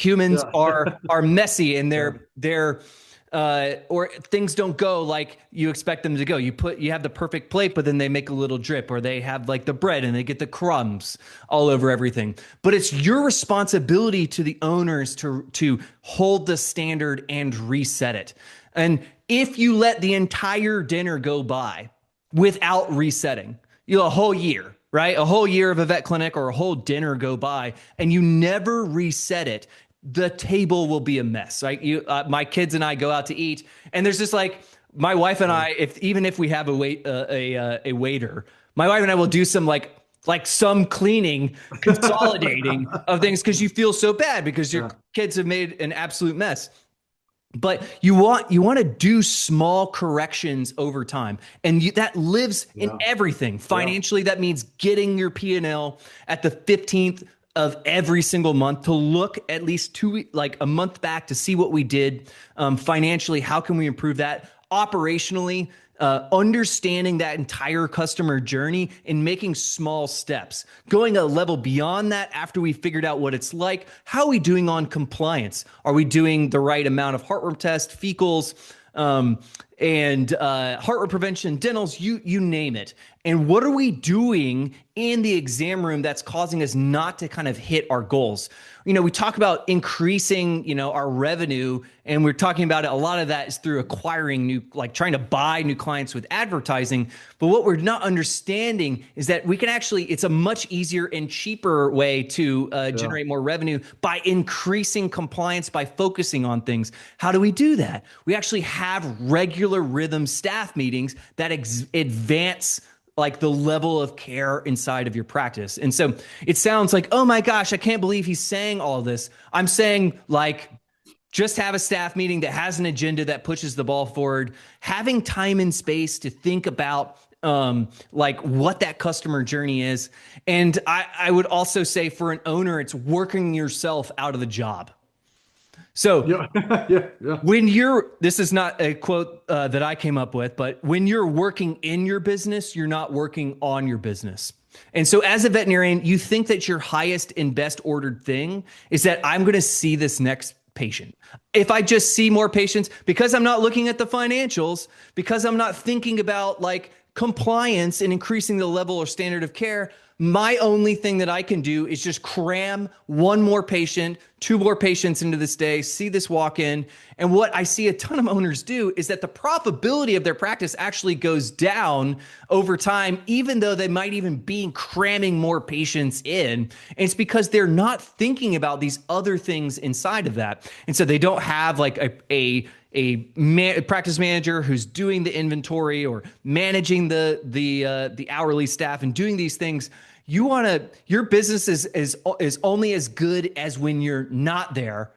Humans Yeah. are messy, and Yeah. they're or things don't go like you expect them to go. You have the perfect plate, but then they make a little drip, or they have like the bread and they get the crumbs all over everything. But it's your responsibility to the owners to hold the standard and reset it. And if you let the entire dinner go by without resetting, a whole year, right? A whole year of a vet clinic or a whole dinner go by, and you never reset it, the table will be a mess, right? My kids and I go out to eat, and there's just like my wife and Yeah. I, even if we have a waiter, my wife and I will do some some cleaning, consolidating of things because you feel so bad because your Yeah. kids have made an absolute mess. But you want to do small corrections over time, and that lives in Yeah. everything. Yeah. Financially, that means getting your P&L at the 15th of every single month to look at least like a month back to see what we did financially. How can we improve that operationally? Understanding that entire customer journey and making small steps, going a level beyond that after we figured out what it's like. How are we doing on compliance? Are we doing the right amount of heartworm test, fecals, and heartworm prevention, dentals, you name it? And what are we doing in the exam room that's causing us not to kind of hit our goals? We talk about increasing, our revenue, and we're talking about it. A lot of that is through acquiring like trying to buy new clients with advertising. But what we're not understanding is that it's a much easier and cheaper way to Yeah. generate more revenue by increasing compliance, by focusing on things. How do we do that? We actually have regular rhythm staff meetings that advance like the level of care inside of your practice. And so it sounds like, oh my gosh, I can't believe he's saying all of this. I'm saying like, just have a staff meeting that has an agenda that pushes the ball forward, having time and space to think about like what that customer journey is. And I would also say for an owner, it's working yourself out of the job. So Yeah. Yeah. Yeah. this is not a quote that I came up with, but when you're working in your business, you're not working on your business. And so as a veterinarian, you think that your highest and best ordered thing is that I'm going to see this next patient. If I just see more patients, because I'm not looking at the financials, because I'm not thinking about like compliance and increasing the level or standard of care, my only thing that I can do is just cram one more patient, two more patients into this day, see this walk in. And what I see a ton of owners do is that the profitability of their practice actually goes down over time, even though they might even be cramming more patients in. And it's because they're not thinking about these other things inside of that. And so they don't have like a practice manager who's doing the inventory or managing the hourly staff and doing these things. Your business is only as good as when you're not there,